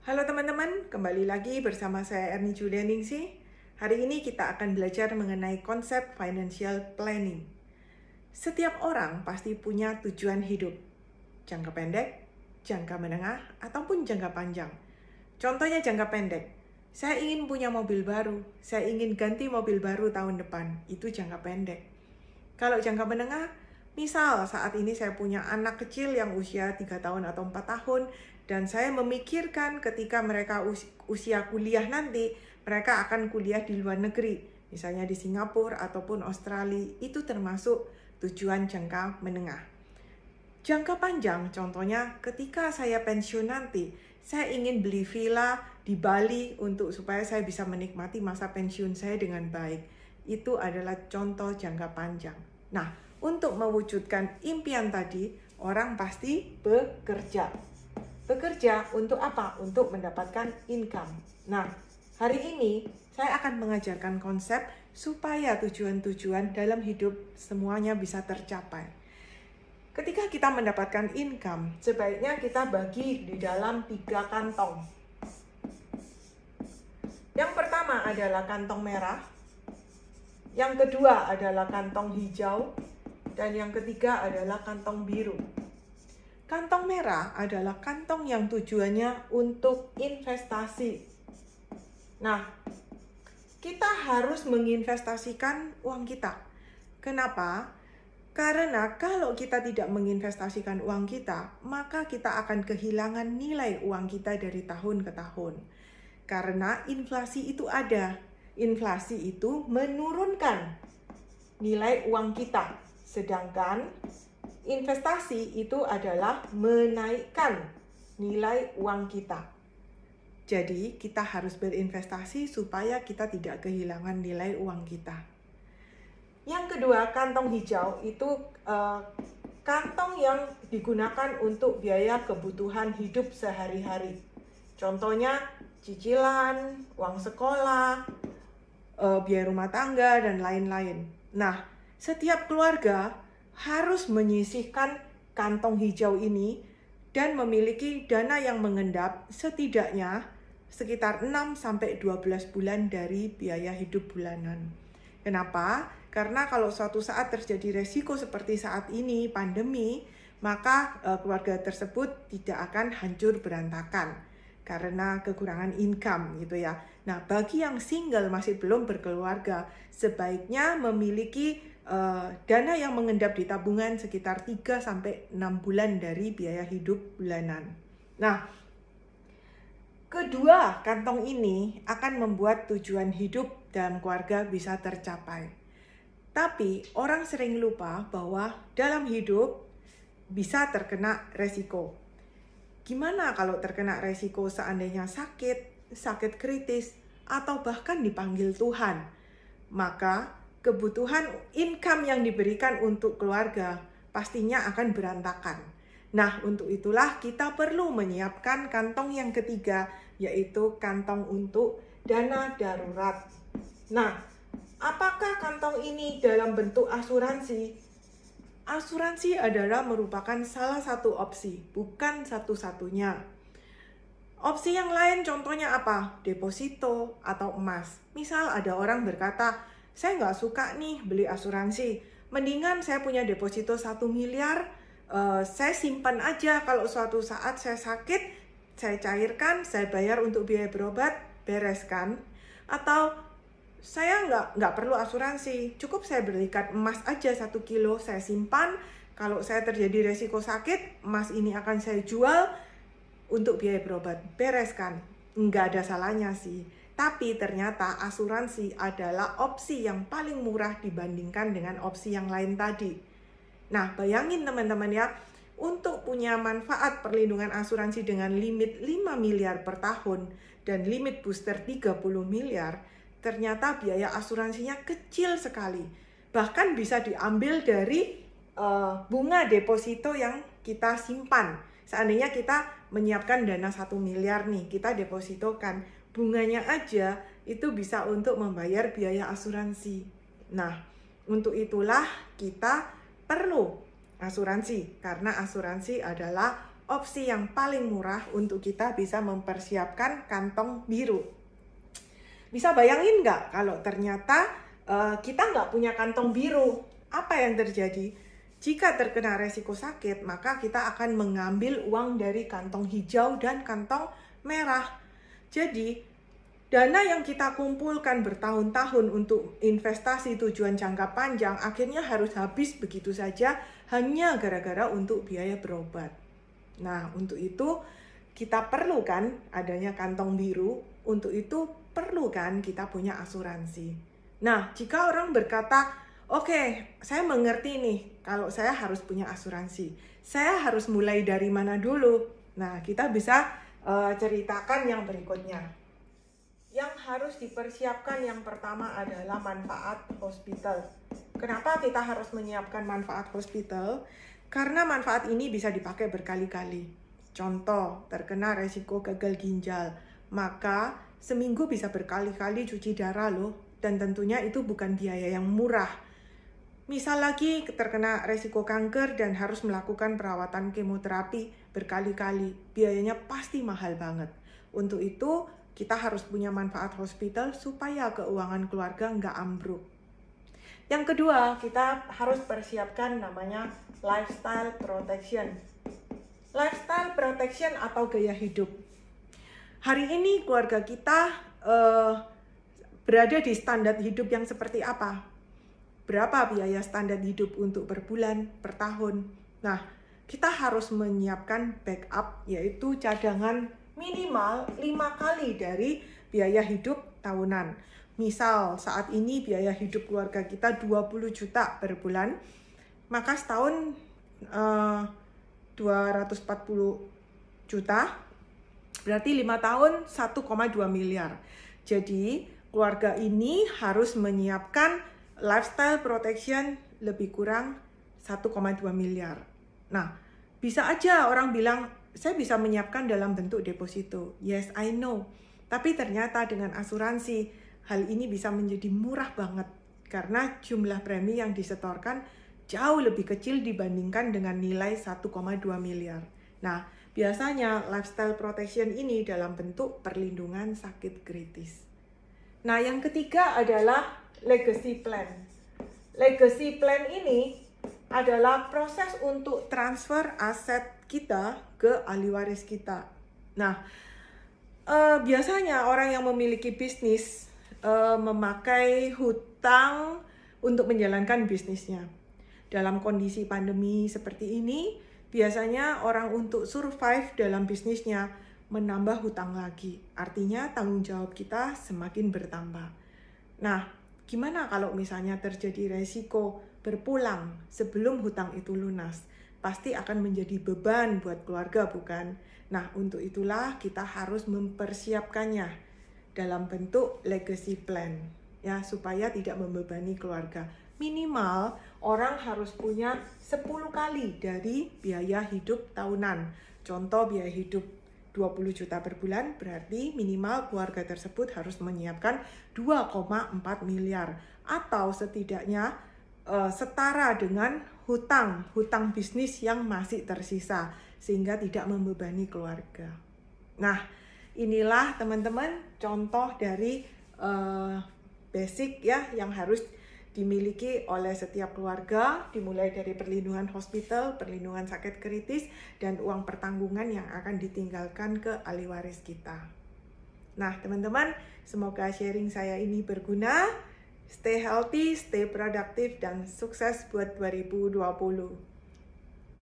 Halo teman-teman, kembali lagi bersama saya Erni Julianingsih. Hari ini kita akan belajar mengenai konsep financial planning. Setiap orang pasti punya tujuan hidup, jangka pendek, jangka menengah, ataupun jangka panjang. Contohnya jangka pendek, saya ingin punya mobil baru, saya ingin ganti mobil baru tahun depan, itu jangka pendek. Kalau jangka menengah, misal saat ini saya punya anak kecil yang usia 3 tahun atau 4 tahun, dan saya memikirkan ketika mereka usia kuliah nanti, mereka akan kuliah di luar negeri, misalnya di Singapura ataupun Australia, itu termasuk tujuan jangka menengah. Jangka panjang, contohnya ketika saya pensiun nanti, saya ingin beli villa di Bali supaya saya bisa menikmati masa pensiun saya dengan baik. Itu adalah contoh jangka panjang. Nah, untuk mewujudkan impian tadi, orang pasti bekerja. Bekerja untuk apa? Untuk mendapatkan income. Nah, hari ini saya akan mengajarkan konsep supaya tujuan-tujuan dalam hidup semuanya bisa tercapai. Ketika kita mendapatkan income, sebaiknya kita bagi di dalam 3 kantong. Yang pertama adalah kantong merah, yang kedua adalah kantong hijau, dan yang ketiga adalah kantong biru. Kantong merah adalah kantong yang tujuannya untuk investasi. Nah, kita harus menginvestasikan uang kita. Kenapa? Karena kalau kita tidak menginvestasikan uang kita, maka kita akan kehilangan nilai uang kita dari tahun ke tahun. Karena inflasi itu ada. Inflasi itu menurunkan nilai uang kita. Sedangkan investasi itu adalah menaikkan nilai uang kita. Jadi kita harus berinvestasi supaya kita tidak kehilangan nilai uang kita. Yang kedua, kantong hijau itu kantong yang digunakan untuk biaya kebutuhan hidup sehari-hari. Contohnya cicilan, uang sekolah, biaya rumah tangga, dan lain-lain. Nah, setiap keluarga harus menyisihkan kantong hijau ini dan memiliki dana yang mengendap setidaknya sekitar 6-12 bulan dari biaya hidup bulanan. Kenapa? Karena kalau suatu saat terjadi resiko seperti saat ini, pandemi, maka keluarga tersebut tidak akan hancur berantakan karena kekurangan income gitu ya. Nah, bagi yang single masih belum berkeluarga, sebaiknya memiliki dana yang mengendap di tabungan sekitar 3-6 bulan dari biaya hidup bulanan. Nah, kedua kantong ini akan membuat tujuan hidup dalam keluarga bisa tercapai. Tapi orang sering lupa bahwa dalam hidup bisa terkena resiko. Gimana kalau terkena resiko seandainya sakit kritis, atau bahkan dipanggil Tuhan? Maka kebutuhan income yang diberikan untuk keluarga pastinya akan berantakan. Nah, untuk itulah kita perlu menyiapkan kantong yang ketiga, yaitu kantong untuk dana darurat. Nah, apakah kantong ini dalam bentuk asuransi? Asuransi adalah merupakan salah satu opsi, bukan satu-satunya. Opsi yang lain contohnya apa? Deposito atau emas. Misal ada orang berkata, saya nggak suka nih beli asuransi, mendingan saya punya deposito 1 miliar, saya simpan aja, kalau suatu saat saya sakit, saya cairkan, saya bayar untuk biaya berobat, bereskan. Atau saya nggak perlu asuransi, cukup saya belikan emas aja 1 kilo, saya simpan, kalau saya terjadi resiko sakit, emas ini akan saya jual untuk biaya berobat, bereskan. Nggak ada salahnya sih. Tapi ternyata asuransi adalah opsi yang paling murah dibandingkan dengan opsi yang lain tadi. Nah, bayangin teman-teman ya, untuk punya manfaat perlindungan asuransi dengan limit 5 miliar per tahun dan limit booster 30 miliar, ternyata biaya asuransinya kecil sekali. Bahkan bisa diambil dari bunga deposito yang kita simpan. Seandainya kita menyiapkan dana 1 miliar nih, kita depositokan, bunganya aja itu bisa untuk membayar biaya asuransi. Nah, untuk itulah kita perlu asuransi, karena asuransi adalah opsi yang paling murah untuk kita bisa mempersiapkan kantong biru. Bisa bayangin nggak kalau ternyata kita nggak punya kantong biru? Apa yang terjadi? Jika terkena resiko sakit, maka kita akan mengambil uang dari kantong hijau dan kantong merah. Jadi, dana yang kita kumpulkan bertahun-tahun untuk investasi tujuan jangka panjang akhirnya harus habis begitu saja hanya gara-gara untuk biaya berobat. Nah, untuk itu kita perlu kan adanya kantong biru, untuk itu perlu kan kita punya asuransi. Nah, jika orang berkata, oke, saya mengerti nih kalau saya harus punya asuransi. Saya harus mulai dari mana dulu? Nah, kita bisa ceritakan yang berikutnya. Yang harus dipersiapkan yang pertama adalah manfaat hospital. Kenapa kita harus menyiapkan manfaat hospital? Karena manfaat ini bisa dipakai berkali-kali. Contoh, terkena resiko gagal ginjal, maka seminggu bisa berkali-kali cuci darah loh. Dan tentunya itu bukan biaya yang murah. Misal lagi terkena resiko kanker dan harus melakukan perawatan kemoterapi berkali-kali, biayanya pasti mahal banget. Untuk itu, kita harus punya manfaat hospital supaya keuangan keluarga nggak ambruk. Yang kedua, kita harus persiapkan namanya lifestyle protection. Lifestyle protection atau gaya hidup. Hari ini keluarga kita berada di standar hidup yang seperti apa? Berapa biaya standar hidup untuk per bulan, per tahun? Nah, kita harus menyiapkan backup, yaitu cadangan minimal 5 kali dari biaya hidup tahunan. Misal saat ini biaya hidup keluarga kita 20 juta per bulan, maka setahun 240 juta, berarti 5 tahun 1,2 miliar. Jadi keluarga ini harus menyiapkan lifestyle protection lebih kurang 1,2 miliar. Nah, bisa aja orang bilang, saya bisa menyiapkan dalam bentuk deposito. Yes, I know. Tapi ternyata dengan asuransi, hal ini bisa menjadi murah banget. Karena jumlah premi yang disetorkan jauh lebih kecil dibandingkan dengan nilai 1,2 miliar. Nah, biasanya lifestyle protection ini dalam bentuk perlindungan sakit kritis. Nah, yang ketiga adalah legacy plan. Legacy plan ini adalah proses untuk transfer aset kita ke ahli waris kita. Nah, biasanya orang yang memiliki bisnis memakai hutang untuk menjalankan bisnisnya. Dalam kondisi pandemi seperti ini, biasanya orang untuk survive dalam bisnisnya menambah hutang lagi. Artinya tanggung jawab kita semakin bertambah. Nah, gimana kalau misalnya terjadi resiko berpulang sebelum hutang itu lunas? Pasti akan menjadi beban buat keluarga, bukan? Nah, untuk itulah kita harus mempersiapkannya dalam bentuk legacy plan, ya, supaya tidak membebani keluarga. Minimal orang harus punya 10 kali dari biaya hidup tahunan. Contoh biaya hidup 20 juta per bulan, berarti minimal keluarga tersebut harus menyiapkan 2,4 miliar atau setidaknya setara dengan hutang bisnis yang masih tersisa sehingga tidak membebani keluarga. Nah, inilah teman-teman contoh dari basic ya yang harus dimiliki oleh setiap keluarga, dimulai dari perlindungan hospital, perlindungan sakit kritis, dan uang pertanggungan yang akan ditinggalkan ke ahli waris kita. Nah, teman-teman, semoga sharing saya ini berguna. Stay healthy, stay productive, dan sukses buat 2020.